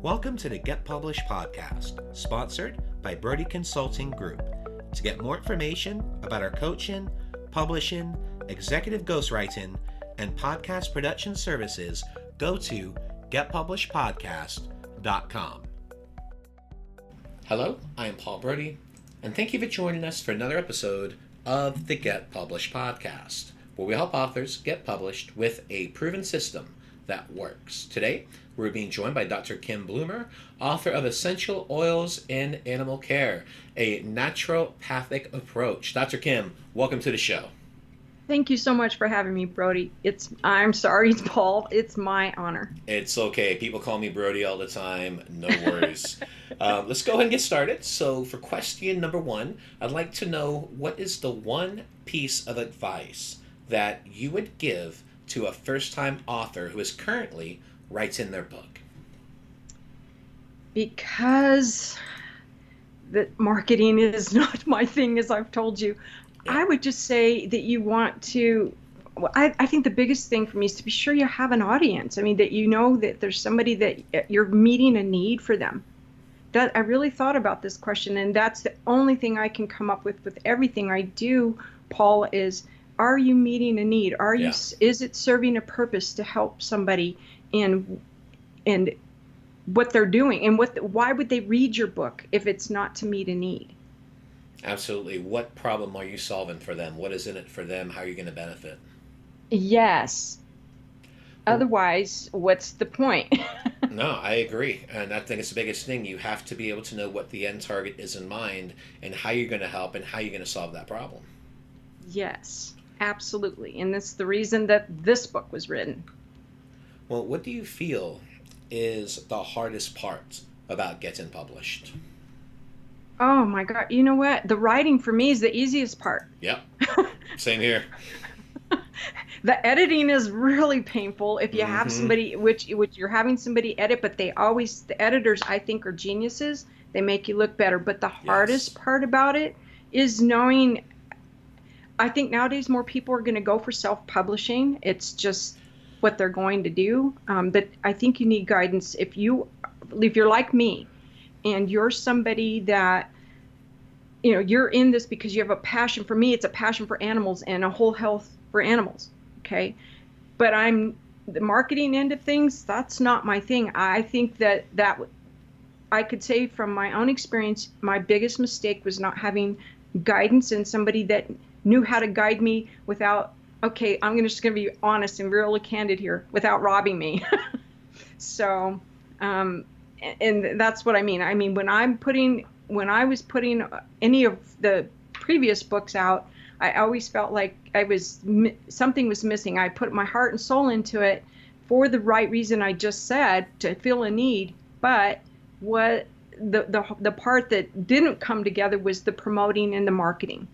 Welcome to the Get Published podcast, sponsored by Brodie Consulting Group. To get more information about our coaching, publishing, executive ghostwriting, and podcast production services, go to getpublishedpodcast.com. Hello, I am Paul Brodie, and thank you for joining us for another episode of the Get Published podcast, where we help authors get published with a proven system that works. Today, we're being joined by Dr. Kim Bloomer, author of Essential Oils in Animal Care, a naturopathic approach. Dr. Kim, welcome to the show. Thank you so much for having me, Brodie. I'm sorry, it's Paul. It's my honor. It's okay. People call me Brodie all the time. No worries. Let's go ahead and get started. So for question number one, I'd like to know, what is the one piece of advice that you would give to a first-time author who is currently writing their book? Because the marketing is not my thing, as I've told you. Yeah. I would just say that you want to, I think the biggest thing for me is to be sure you have an audience. I mean, that you know that there's somebody that you're meeting a need for them. That I really thought about this question, and that's the only thing I can come up with everything I do, Paul, is, are you meeting a need? Is it serving a purpose to help somebody in what they're doing, and why would they read your book if it's not to meet a need? Absolutely. What problem are you solving for them? What is in it for them? How are you going to benefit? Yes. Otherwise, what's the point? No, I agree. And I think it's the biggest thing. You have to be able to know what the end target is in mind and how you're going to help and how you're going to solve that problem. Yes, absolutely. And that's the reason that this book was written. Well, what do you feel is the hardest part about getting published? Oh my God. You know what? The writing for me is the easiest part. Yep. Same here. The editing is really painful if you have somebody, which you're having somebody edit, but the editors, I think, are geniuses. They make you look better. But the hardest part about it is knowing, I think nowadays more people are going to go for self-publishing. It's just what they're going to do. But I think you need guidance. If you're like me, and you're somebody that, you're in this because you have a passion. For me, it's a passion for animals and a whole health for animals. Okay. But the marketing end of things, that's not my thing. I think that I could say from my own experience, my biggest mistake was not having guidance and somebody that knew how to guide me without, okay, I'm just going to be honest and really candid here, without robbing me. So, and that's what I mean. I mean, when I was putting any of the previous books out, I always felt like something was missing. I put my heart and soul into it for the right reason I just said, to fill a need. But what the part that didn't come together was the promoting and the marketing.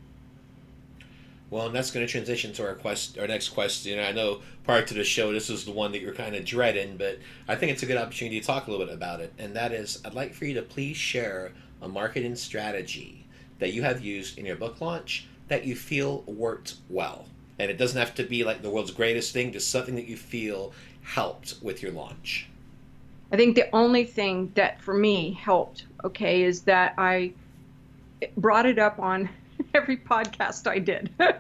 Well, and that's going to transition to our next question. I know prior to the show, this is the one that you're kind of dreading, but I think it's a good opportunity to talk a little bit about it. And that is, I'd like for you to please share a marketing strategy that you have used in your book launch that you feel worked well. And it doesn't have to be like the world's greatest thing, just something that you feel helped with your launch. I think the only thing that for me helped, is that I brought it up on every podcast I did. I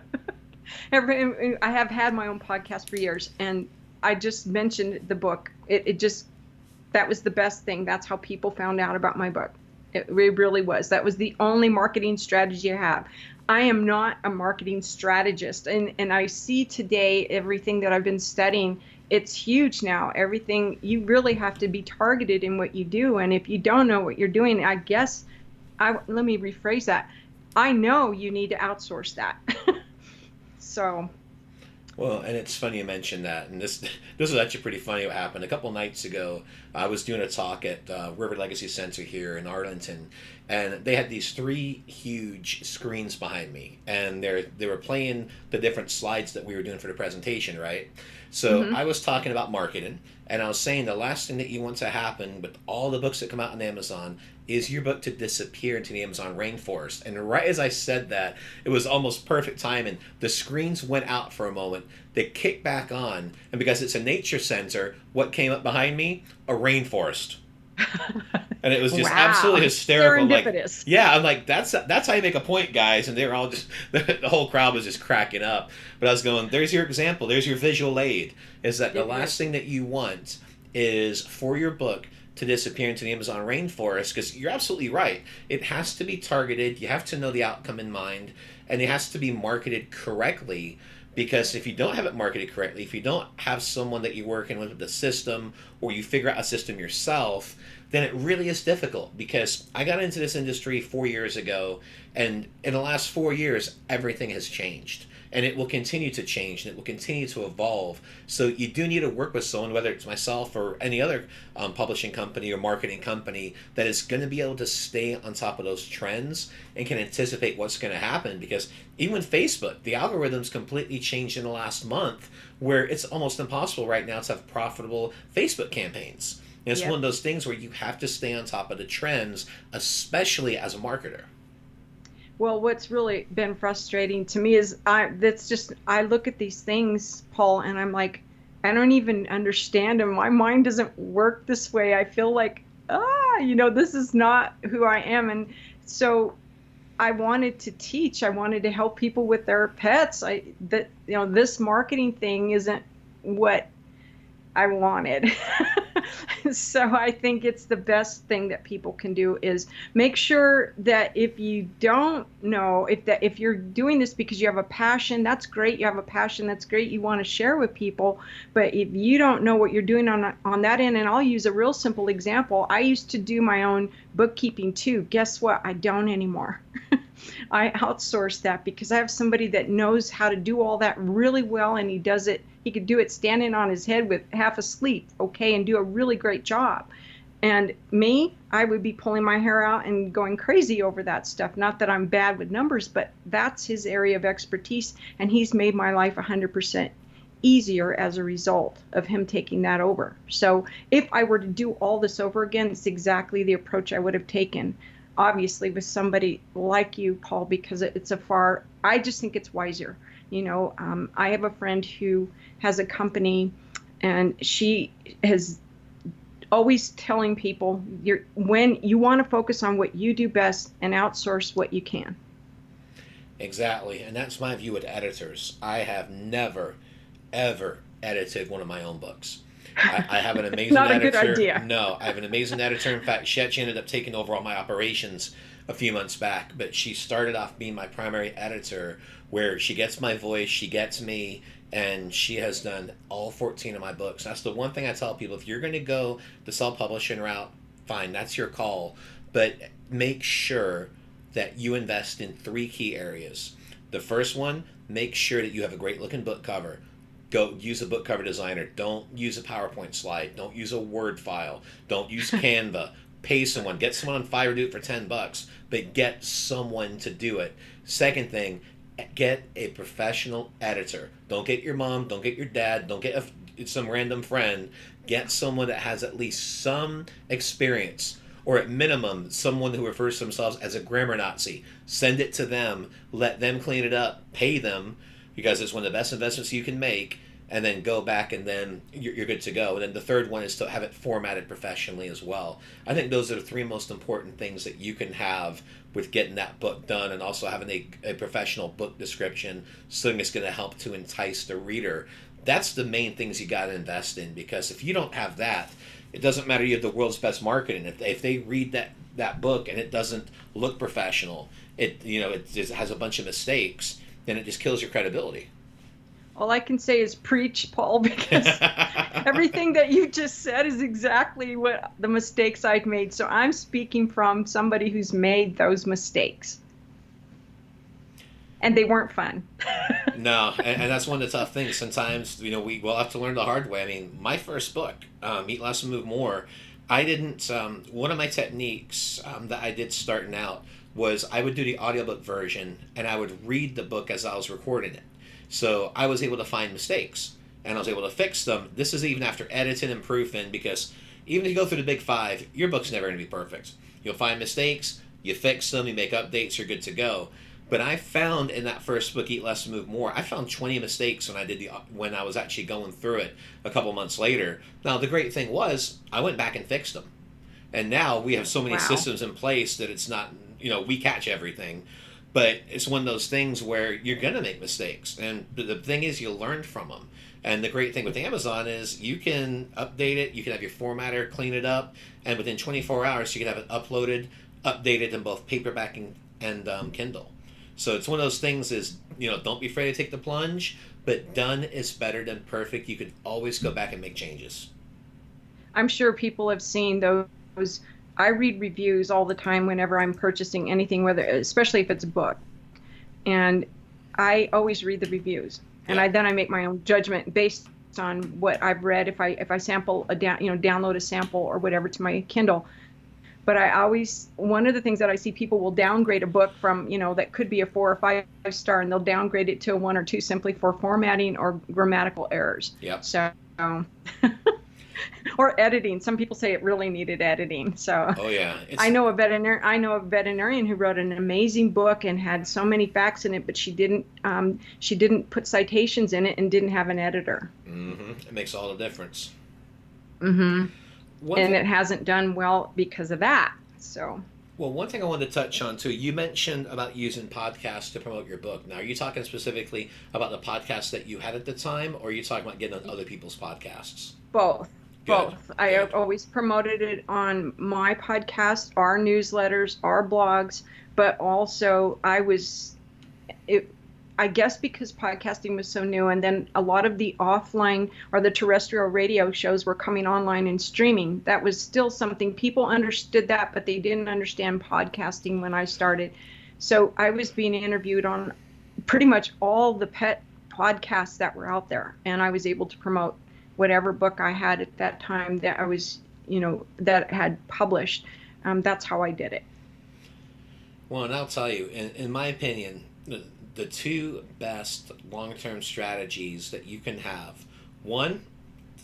have had my own podcast for years, and I just mentioned the book. That was the best thing. That's how people found out about my book. It really was. That was the only marketing strategy I have. I am not a marketing strategist, and I see today everything that I've been studying. It's huge now. Everything, you really have to be targeted in what you do, and if you don't know what you're doing, let me rephrase that. I know you need to outsource that. So. Well, and it's funny you mentioned that, and this is actually pretty funny what happened. A couple nights ago, I was doing a talk at River Legacy Center here in Arlington, and they had these 3 huge screens behind me, and they were playing the different slides that we were doing for the presentation, right? So I was talking about marketing, and I was saying the last thing that you want to happen with all the books that come out on Amazon is your book to disappear into the Amazon rainforest. And right as I said that, it was almost perfect timing. The screens went out for a moment. They kicked back on. And because it's a nature center, what came up behind me? A rainforest. And it was just Wow. absolutely hysterical. I'm like, Serendipitous. yeah, I'm like, that's how you make a point, guys. And they were all just, the whole crowd was just cracking up. But I was going, there's your example. There's your visual aid. Is that the It last is. thing that you want is for your book to disappear into the Amazon rainforest? Because you're absolutely right. It has to be targeted. You have to know the outcome in mind, and it has to be marketed correctly. Because if you don't have it marketed correctly, if you don't have someone that you're working with the system, or you figure out a system yourself, then it really is difficult. Because I got into this industry 4 years ago, and in the last 4 years, everything has changed. And it will continue to change, and it will continue to evolve. So you do need to work with someone, whether it's myself or any other publishing company or marketing company, that is going to be able to stay on top of those trends and can anticipate what's going to happen. Because even with Facebook, the algorithms completely changed in the last month, where it's almost impossible right now to have profitable Facebook campaigns. And it's one Yep. of those things where you have to stay on top of the trends, especially as a marketer. Well, what's really been frustrating to me is I look at these things, Paul, and I'm like, I don't even understand them. My mind doesn't work this way. I feel like, this is not who I am. And so I wanted to teach. I wanted to help people with their pets. This marketing thing isn't what I wanted. So I think it's the best thing that people can do is make sure that if you don't know, if you're doing this because you have a passion, that's great. You have a passion, that's great. You want to share with people. But if you don't know what you're doing on that end, and I'll use a real simple example. I used to do my own bookkeeping too. Guess what? I don't anymore. I outsource that because I have somebody that knows how to do all that really well, and he does it. He could do it standing on his head with half asleep, okay, and do a really great job. And me, I would be pulling my hair out and going crazy over that stuff. Not that I'm bad with numbers, but that's his area of expertise, and he's made my life 100% easier as a result of him taking that over. So if I were to do all this over again, it's exactly the approach I would have taken. Obviously, with somebody like you, Paul, because I just think it's wiser. I have a friend who has a company, and she has always telling people, when you want to focus on what you do best and outsource what you can. Exactly. And that's my view with editors. I have never, ever edited one of my own books. I have an amazing Not editor. a good idea. No, I have an amazing editor. In fact, she actually ended up taking over all my operations a few months back. But she started off being my primary editor, where she gets my voice, she gets me, and she has done all 14 of my books. That's the one thing I tell people. If you're going to go the self-publishing route, fine, that's your call. But make sure that you invest in 3 key areas. The first one, make sure that you have a great looking book cover. Go use a book cover designer. Don't use a PowerPoint slide. Don't use a Word file. Don't use Canva. Pay someone. Get someone on Fiverr, do it for $10, but get someone to do it. Second thing, get a professional editor. Don't get your mom. Don't get your dad. Don't get some random friend. Get someone that has at least some experience, or at minimum, someone who refers to themselves as a grammar Nazi. Send it to them. Let them clean it up. Pay them, because it's one of the best investments you can make, and then go back, and then you're good to go. And then the third one is to have it formatted professionally as well. I think those are the 3 most important things that you can have with getting that book done, and also having a professional book description, something that's going to help to entice the reader. That's the main things you got to invest in, because if you don't have that, it doesn't matter you have the world's best marketing. If they read that book and it doesn't look professional, it just has a bunch of mistakes, then it just kills your credibility. All I can say is preach, Paul, because everything that you just said is exactly what the mistakes I've made. So I'm speaking from somebody who's made those mistakes. And they weren't fun. No, and that's one of the tough things. Sometimes, we will have to learn the hard way. I mean, my first book, Eat Less and Move More, I didn't, one of my techniques that I did starting out was I would do the audiobook version, and I would read the book as I was recording it. So I was able to find mistakes, and I was able to fix them. This is even after editing and proofing, because even if you go through the big 5, your book's never going to be perfect. You'll find mistakes, you fix them, you make updates, you're good to go. But I found in that first book, Eat Less and Move More, I found 20 mistakes when I was actually going through it a couple months later. Now, the great thing was, I went back and fixed them. And now we have so many Wow. systems in place that it's not, we catch everything. But it's one of those things where you're going to make mistakes. And the thing is, you learn from them. And the great thing with Amazon is you can update it, you can have your formatter clean it up, and within 24 hours, you can have it uploaded, updated in both paperback and Kindle. So it's one of those things is, don't be afraid to take the plunge, but done is better than perfect. You could always go back and make changes. I'm sure people have seen those. I read reviews all the time whenever I'm purchasing anything, whether, especially if it's a book. And I always read the reviews, and Yeah. then I make my own judgment based on what I've read. If I sample download a sample or whatever to my Kindle. But one of the things that I see, people will downgrade a book from, that could be a 4 or 5 star, and they'll downgrade it to a 1 or 2 simply for formatting or grammatical errors. Yep. So, or editing. Some people say it really needed editing. So Oh yeah. I know a veterinarian who wrote an amazing book and had so many facts in it, but she didn't put citations in it and didn't have an editor. It makes all the difference. Mm-hmm. One And thing, it hasn't done well because of that. So. well, one thing I wanted to touch on too, you mentioned about using podcasts to promote your book. Now, are you talking specifically about the podcast that you had at the time, or are you talking about getting on other people's podcasts? Both. Good. Both. I Good. always promoted it on my podcast, our newsletters, our blogs, but also I guess because podcasting was so new, and then a lot of the offline or the terrestrial radio shows were coming online and streaming. That was still something people understood that, but they didn't understand podcasting when I started. So I was being interviewed on pretty much all the pet podcasts that were out there, and I was able to promote whatever book I had at that time that I was, that had published. That's how I did it. Well, and I'll tell you, in my opinion, the two best long-term strategies that you can have. One,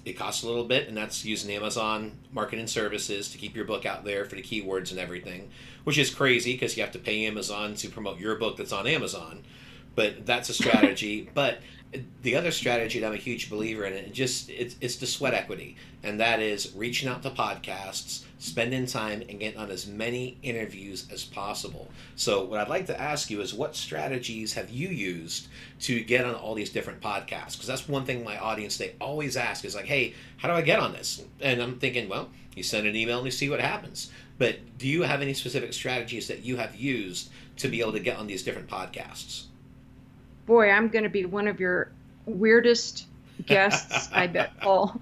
it costs a little bit, and that's using Amazon marketing services to keep your book out there for the keywords and everything, which is crazy because you have to pay Amazon to promote your book that's on Amazon. But that's a strategy. But the other strategy that I'm a huge believer in, it's the sweat equity, and that is reaching out to podcasts, spending time, and getting on as many interviews as possible. So what I'd like to ask you is, what strategies have you used to get on all these different podcasts? Because that's one thing my audience, they always ask is like, hey, how do I get on this? And I'm thinking, well, you send an email and you see what happens. But do you have any specific strategies that you have used to be able to get on these different podcasts? Boy, I'm going to be one of your weirdest guests, I bet, Paul.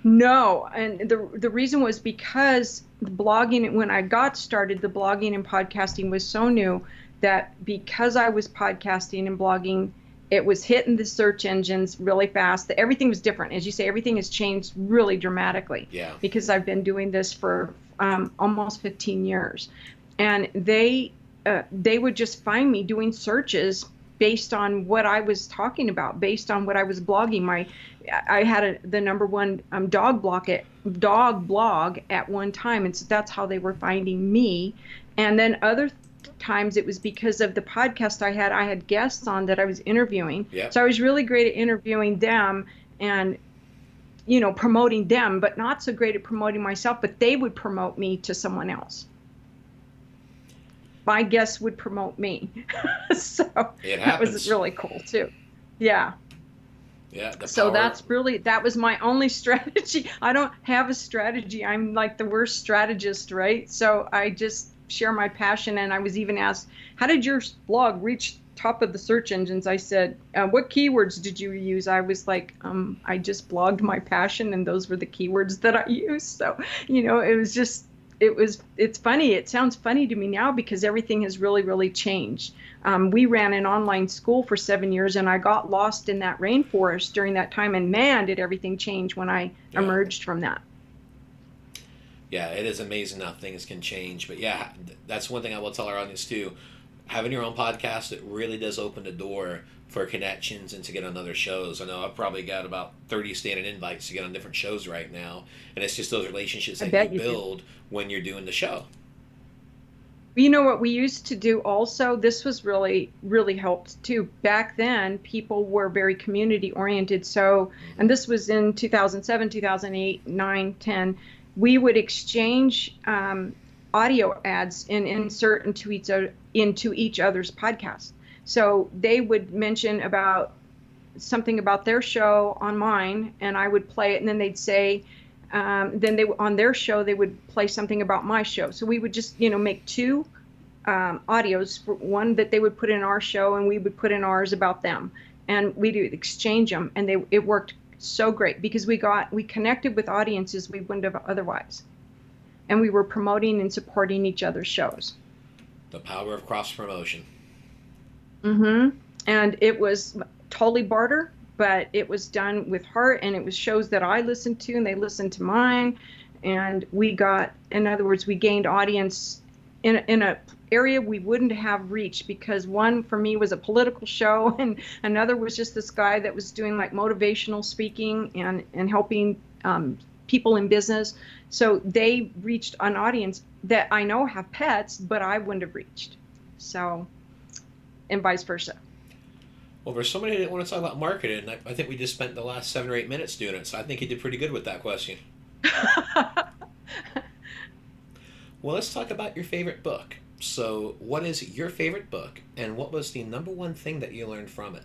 No, and the reason was because the blogging, when I got started, the blogging and podcasting was so new that because I was podcasting and blogging, it was hitting the search engines really fast. Everything was different. As you say, everything has changed really dramatically. Yeah. Because I've been doing this for almost 15 years. And they would just find me doing searches based on what I was talking about, based on what I was blogging. I had the #1 dog blog at one time, and so that's how they were finding me. And then other times it was because of the podcast I had guests on that I was interviewing. Yep. So I was really great at interviewing them and promoting them, but not so great at promoting myself. But they would promote me to someone else. My guests would promote me. So that was really cool too. Yeah. Yeah. So that was my only strategy. I don't have a strategy. I'm like the worst strategist, right? So I just share my passion. And I was even asked, how did your blog reach top of the search engines? I said, what keywords did you use? I was like, I just blogged my passion, and those were the keywords that I used. So, it was just, it's funny. It sounds funny to me now because everything has really, really changed. We ran an online school for 7 years, and I got lost in that rainforest during that time. And man, did everything change when I emerged from that. Yeah, it is amazing how things can change. But yeah, that's one thing I will tell our audience too. Having your own podcast, it really does open the door for connections and to get on other shows. I know I've probably got about 30 standing invites to get on different shows right now. And it's just those relationships that you build when you're doing the show. You know what we used to do also? This was really, really helped too. Back then, people were very community oriented. So, and this was in 2007, 2008, 9, 10. we would exchange audio ads and insert into each other's podcast. So they would mention about something about their show on mine, and I would play it, and then they'd say, then they on their show they would play something about my show. So we would just make two audios, for one that they would put in our show, and we would put in ours about them, and we would exchange them, and it worked so great because we connected with audiences we wouldn't have otherwise, and we were promoting and supporting each other's shows. The power of cross promotion. And it was totally barter, but it was done with heart, and it was shows that I listened to and they listened to mine, and in other words, we gained audience in a area we wouldn't have reached, because one for me was a political show, and another was just this guy that was doing like motivational speaking and helping people in business. So they reached an audience that I know have pets, but I wouldn't have reached. So, and vice versa. Well, for somebody that didn't want to talk about marketing, I think we just spent the last 7 or 8 minutes doing it, so I think you did pretty good with that question. Well, let's talk about your favorite book. So, what is your favorite book, and what was the number one thing that you learned from it?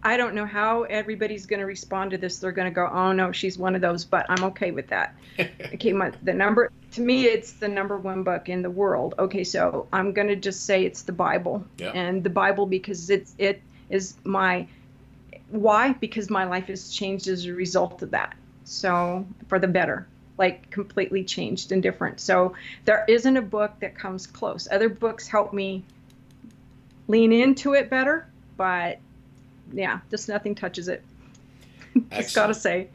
I don't know how everybody's going to respond to this. They're going to go, "Oh no, she's one of those," but I'm okay with that. Okay, to me, it's the number one book in the world. Okay, so I'm going to just say it's the Bible. Yeah. And the Bible, because it is why? Because my life has changed as a result of that. So, for the better, like completely changed and different. So there isn't a book that comes close. Other books help me lean into it better, but yeah, just nothing touches it. Just gotta say.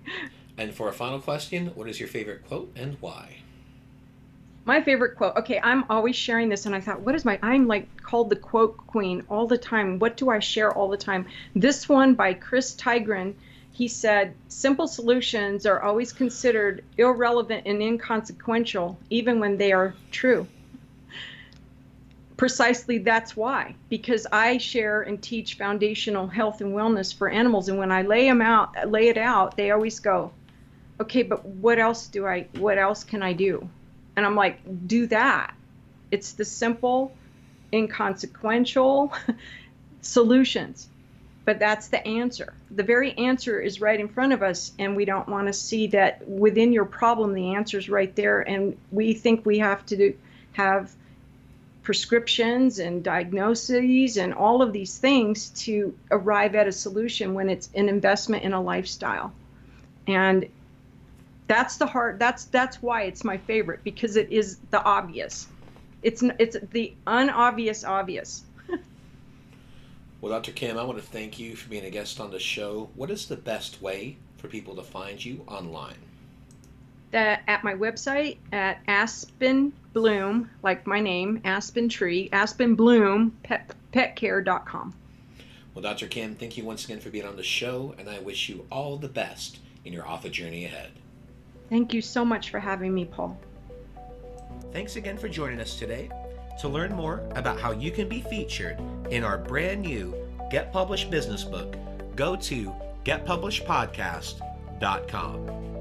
And for a final question, what is your favorite quote and why? My favorite quote. Okay, I'm always sharing this, and I thought, I'm like called the quote queen all the time. What do I share all the time? This one by Chris Tigran. He said, "Simple solutions are always considered irrelevant and inconsequential, even when they are true." Precisely that's why, because I share and teach foundational health and wellness for animals, and when I lay it out, they always go, "Okay, but what else can I do?" And I'm like, "Do that." It's the simple, inconsequential solutions. But that's the answer. The very answer is right in front of us, and we don't want to see that within your problem, the answer's right there, and we think we have to have prescriptions and diagnoses and all of these things to arrive at a solution when it's an investment in a lifestyle. And that's why it's my favorite, because it is the obvious. It's the unobvious obvious. Well, Dr. Kim, I want to thank you for being a guest on the show. What is the best way for people to find you online? At my website at Aspen Bloom, like my name, Aspen Tree, Aspen Bloom, petcare.com. Well, Dr. Kim, thank you once again for being on the show, and I wish you all the best in your author journey ahead. Thank you so much for having me, Paul. Thanks again for joining us today. To learn more about how you can be featured in our brand new Get Published business book, go to getpublishedpodcast.com.